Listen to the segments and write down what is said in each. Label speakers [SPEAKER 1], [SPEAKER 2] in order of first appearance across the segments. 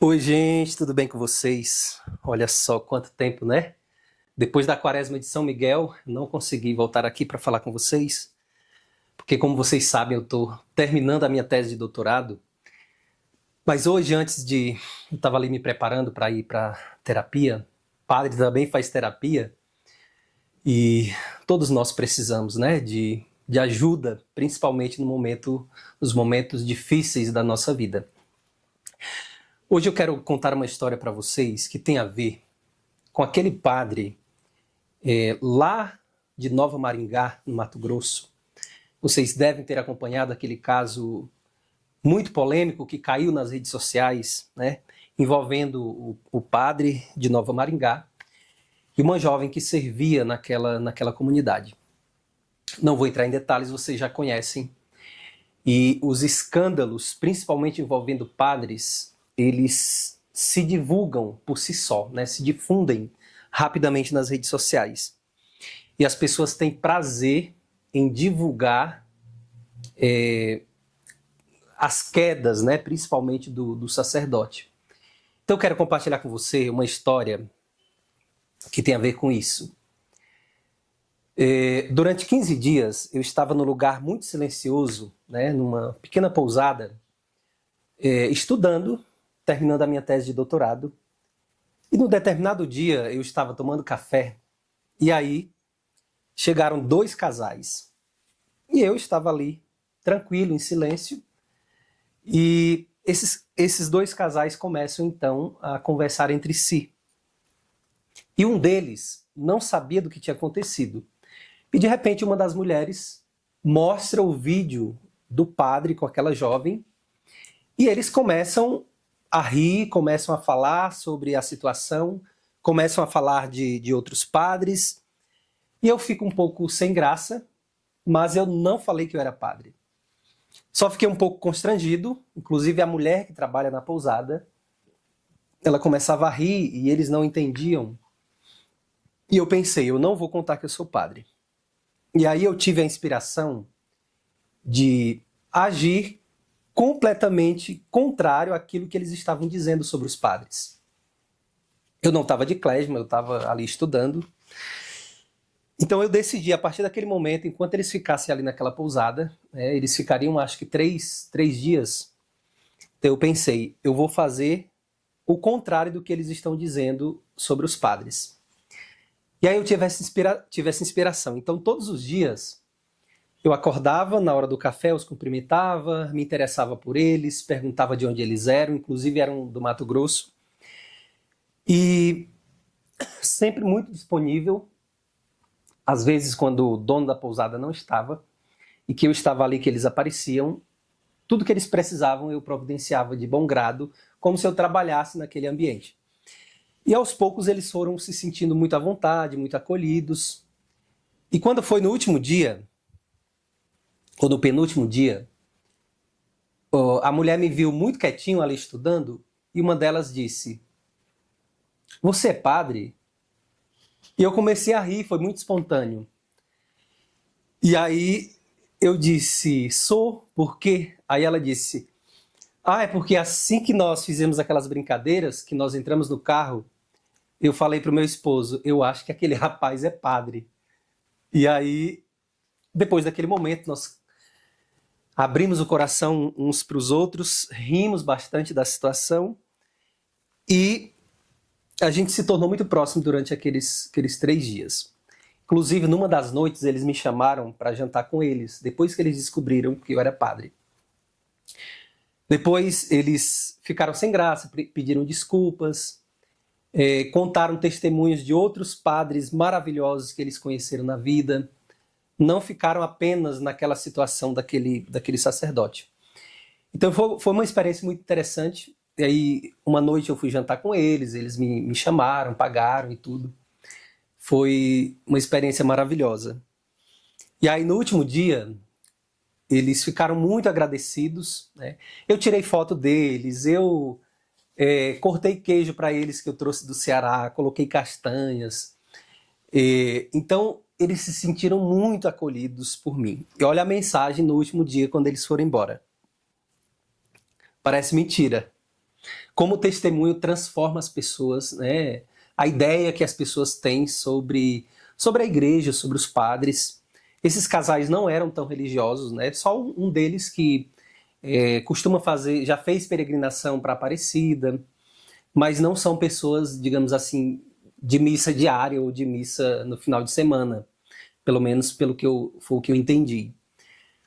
[SPEAKER 1] Oi, gente, tudo bem com vocês? Olha só quanto tempo, né? Depois da Quaresma de São Miguel, não consegui voltar aqui para falar com vocês, porque, como vocês sabem, eu estou terminando a minha tese de doutorado. Mas hoje, eu estava ali me preparando para ir para terapia. Padre também faz terapia e todos nós precisamos, né, de ajuda, principalmente nos momentos difíceis da nossa vida. Hoje eu quero contar uma história para vocês que tem a ver com aquele padre lá de Nova Maringá, no Mato Grosso. Vocês devem ter acompanhado aquele caso muito polêmico que caiu nas redes sociais, né, envolvendo o padre de Nova Maringá e uma jovem que servia naquela comunidade. Não vou entrar em detalhes, vocês já conhecem. E os escândalos, principalmente envolvendo padres, eles se divulgam por si só, né, se difundem rapidamente nas redes sociais. E as pessoas têm prazer em divulgar as quedas, né, principalmente do sacerdote. Então eu quero compartilhar com você uma história que tem a ver com isso. Durante 15 dias eu estava num lugar muito silencioso, né, numa pequena pousada, estudando, terminando a minha tese de doutorado. E num determinado dia eu estava tomando café e aí chegaram dois casais. E eu estava ali, tranquilo, em silêncio, e esses dois casais começam então a conversar entre si. E um deles não sabia do que tinha acontecido. E de repente uma das mulheres mostra o vídeo do padre com aquela jovem e eles começam a rir, começam a falar sobre a situação, começam a falar de outros padres. E eu fico um pouco sem graça, mas eu não falei que eu era padre. Só fiquei um pouco constrangido, inclusive a mulher que trabalha na pousada, ela começava a rir e eles não entendiam. E eu pensei, eu não vou contar que eu sou padre. E aí eu tive a inspiração de agir completamente contrário àquilo que eles estavam dizendo sobre os padres. Eu não estava de klezma, eu estava ali estudando. Então eu decidi, a partir daquele momento, enquanto eles ficassem ali naquela pousada, eles ficariam acho que três dias, então eu pensei, eu vou fazer o contrário do que eles estão dizendo sobre os padres. E aí eu tive essa inspiração. Então todos os dias eu acordava na hora do café, os cumprimentava, me interessava por eles, perguntava de onde eles eram, inclusive eram do Mato Grosso. E sempre muito disponível, às vezes quando o dono da pousada não estava, e que eu estava ali, que eles apareciam, tudo que eles precisavam eu providenciava de bom grado, como se eu trabalhasse naquele ambiente. E aos poucos eles foram se sentindo muito à vontade, muito acolhidos. E quando foi no último dia, ou no penúltimo dia, a mulher me viu muito quietinho ali estudando, e uma delas disse, você é padre? E eu comecei a rir, foi muito espontâneo. E aí eu disse, sou, por quê? Aí ela disse, é porque assim que nós fizemos aquelas brincadeiras, que nós entramos no carro, eu falei pro meu esposo, eu acho que aquele rapaz é padre. E aí, depois daquele momento, nós abrimos o coração uns para os outros, rimos bastante da situação e a gente se tornou muito próximo durante aqueles 3 dias. Inclusive, numa das noites, eles me chamaram para jantar com eles, depois que eles descobriram que eu era padre. Depois, eles ficaram sem graça, pediram desculpas, contaram testemunhos de outros padres maravilhosos que eles conheceram na vida. Não ficaram apenas naquela situação daquele sacerdote. Então, foi uma experiência muito interessante. E aí, uma noite eu fui jantar com eles me chamaram, pagaram e tudo. Foi uma experiência maravilhosa. E aí, no último dia, eles ficaram muito agradecidos, né? Eu tirei foto deles, eu cortei queijo para eles que eu trouxe do Ceará, coloquei castanhas. Então, eles se sentiram muito acolhidos por mim. E olha a mensagem no último dia, quando eles foram embora. Parece mentira. como o testemunho transforma as pessoas, né? A ideia que as pessoas têm sobre a igreja, sobre os padres. Esses casais não eram tão religiosos, né? Só um deles que costuma fazer, já fez peregrinação para Aparecida, mas não são pessoas, digamos assim, de missa diária ou de missa no final de semana, pelo menos foi o que eu entendi.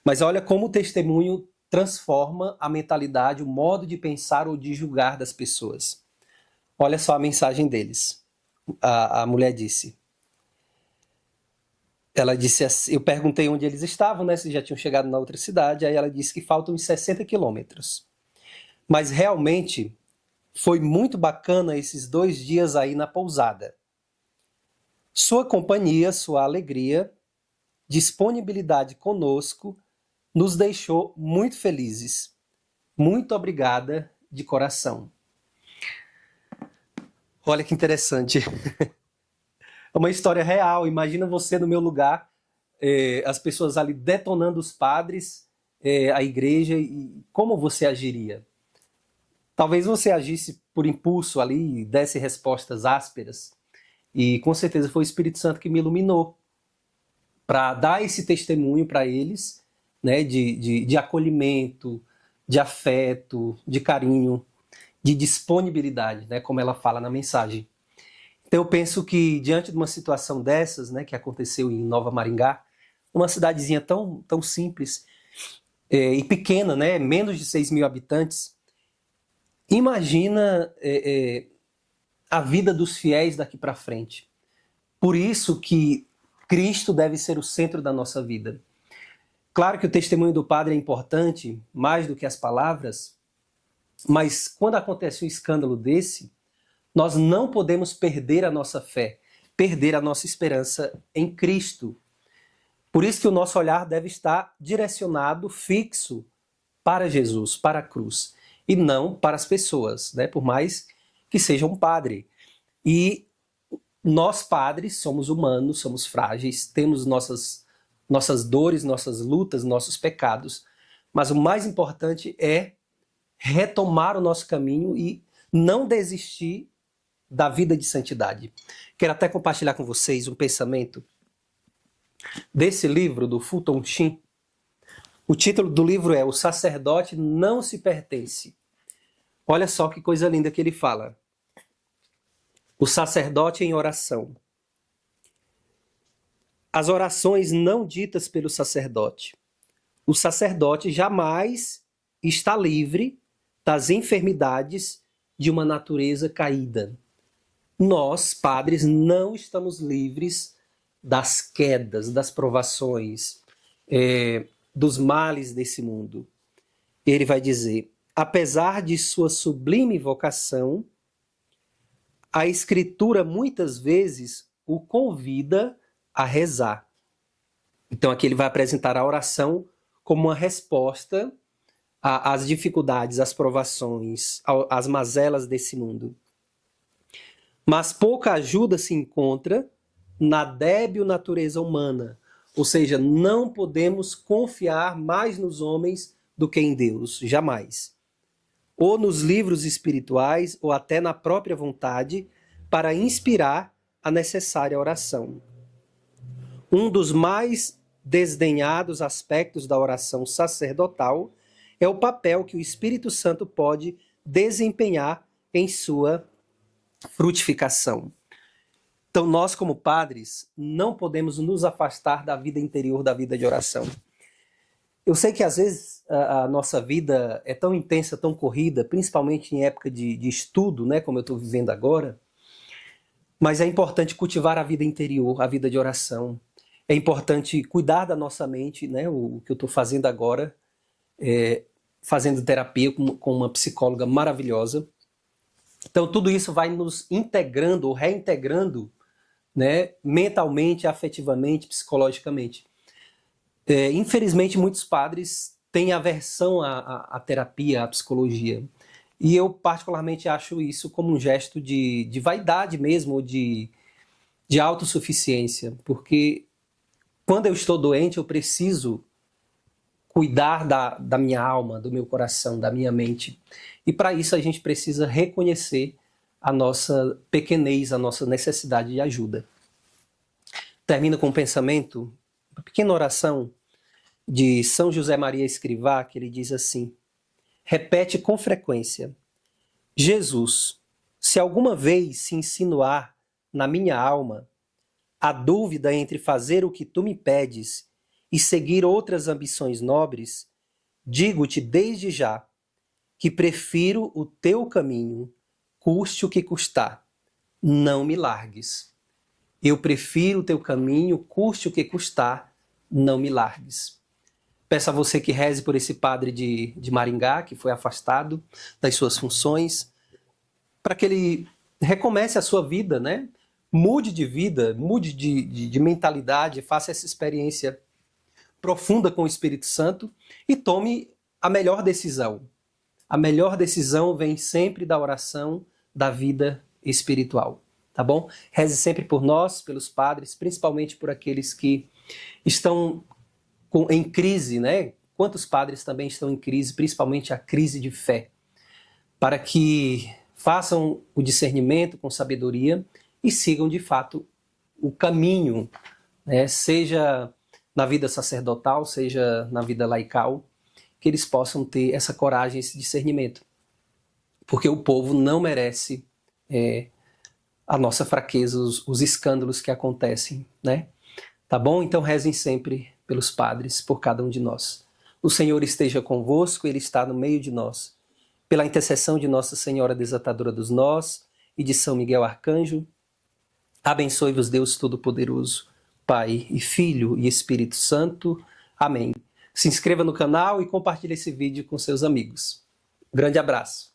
[SPEAKER 1] Mas olha como o testemunho transforma a mentalidade, o modo de pensar ou de julgar das pessoas. Olha só a mensagem deles. A mulher disse. Ela disse assim, eu perguntei onde eles estavam, né, se já tinham chegado na outra cidade, aí ela disse que faltam uns 60 quilômetros. Mas realmente foi muito bacana esses 2 dias aí na pousada. Sua companhia, sua alegria, disponibilidade conosco nos deixou muito felizes. Muito obrigada de coração. Olha que interessante. É uma história real. Imagina você no meu lugar, as pessoas ali detonando os padres, a igreja, e como você agiria? Talvez você agisse por impulso ali e desse respostas ásperas. E com certeza foi o Espírito Santo que me iluminou para dar esse testemunho para eles, né, de acolhimento, de afeto, de carinho, de disponibilidade, né, como ela fala na mensagem. Então eu penso que diante de uma situação dessas, né, que aconteceu em Nova Maringá, uma cidadezinha tão simples e pequena, né, menos de 6 mil habitantes, imagina a vida dos fiéis daqui para frente. Por isso que Cristo deve ser o centro da nossa vida. Claro que o testemunho do padre é importante, mais do que as palavras, mas quando acontece um escândalo desse, nós não podemos perder a nossa fé, perder a nossa esperança em Cristo. Por isso que o nosso olhar deve estar direcionado, fixo, para Jesus, para a cruz, e não para as pessoas, né? Por mais que seja um padre. E nós, padres, somos humanos, somos frágeis, temos nossas dores, nossas lutas, nossos pecados, mas o mais importante é retomar o nosso caminho e não desistir da vida de santidade. Quero até compartilhar com vocês um pensamento desse livro, do Fulton Sheen. O título do livro é O Sacerdote Não Se Pertence. Olha só que coisa linda que ele fala. O sacerdote em oração. As orações não ditas pelo sacerdote. O sacerdote jamais está livre das enfermidades de uma natureza caída. Nós, padres, não estamos livres das quedas, das provações, dos males desse mundo. Ele vai dizer, apesar de sua sublime vocação, a Escritura muitas vezes o convida a rezar. Então aqui ele vai apresentar a oração como uma resposta às dificuldades, às provações, às mazelas desse mundo. Mas pouca ajuda se encontra na débil natureza humana, ou seja, não podemos confiar mais nos homens do que em Deus, jamais. Ou nos livros espirituais, ou até na própria vontade, para inspirar a necessária oração. Um dos mais desdenhados aspectos da oração sacerdotal é o papel que o Espírito Santo pode desempenhar em sua frutificação. Então, nós, como padres, não podemos nos afastar da vida interior, da vida de oração. Eu sei que, às vezes, a nossa vida é tão intensa, tão corrida, principalmente em época de estudo, né, como eu estou vivendo agora, mas é importante cultivar a vida interior, a vida de oração. É importante cuidar da nossa mente, né, o que eu estou fazendo agora, fazendo terapia com uma psicóloga maravilhosa. Então, tudo isso vai nos integrando ou reintegrando, né, mentalmente, afetivamente, psicologicamente. Infelizmente, muitos padres têm aversão à terapia, à psicologia. E eu, particularmente, acho isso como um gesto de vaidade mesmo, ou de autossuficiência. Porque quando eu estou doente, eu preciso cuidar da minha alma, do meu coração, da minha mente. E para isso a gente precisa reconhecer a nossa pequenez, a nossa necessidade de ajuda. Termino com um pensamento, uma pequena oração de São José Maria Escrivá, que ele diz assim: repete com frequência: Jesus, se alguma vez se insinuar na minha alma a dúvida entre fazer o que tu me pedes e seguir outras ambições nobres, digo-te desde já que prefiro o teu caminho, custe o que custar. Não me largues. Eu prefiro o teu caminho, custe o que custar, não me largues. Peço a você que reze por esse padre de Maringá, que foi afastado das suas funções, para que ele recomece a sua vida, né? Mude de vida, mude de mentalidade, faça essa experiência profunda com o Espírito Santo e tome a melhor decisão. A melhor decisão vem sempre da oração, da vida espiritual, tá bom? Reze sempre por nós, pelos padres, principalmente por aqueles que estão em crise, né? Quantos padres também estão em crise, principalmente a crise de fé, para que façam o discernimento com sabedoria e sigam de fato o caminho, né? Seja na vida sacerdotal, seja na vida laical, que eles possam ter essa coragem, esse discernimento. Porque o povo não merece a nossa fraqueza, os escândalos que acontecem, né? Tá bom? Então rezem sempre pelos padres, por cada um de nós. O Senhor esteja convosco, Ele está no meio de nós. Pela intercessão de Nossa Senhora Desatadora dos Nós e de São Miguel Arcanjo, abençoe-vos Deus Todo-Poderoso, Pai e Filho e Espírito Santo. Amém. Se inscreva no canal e compartilhe esse vídeo com seus amigos. Grande abraço.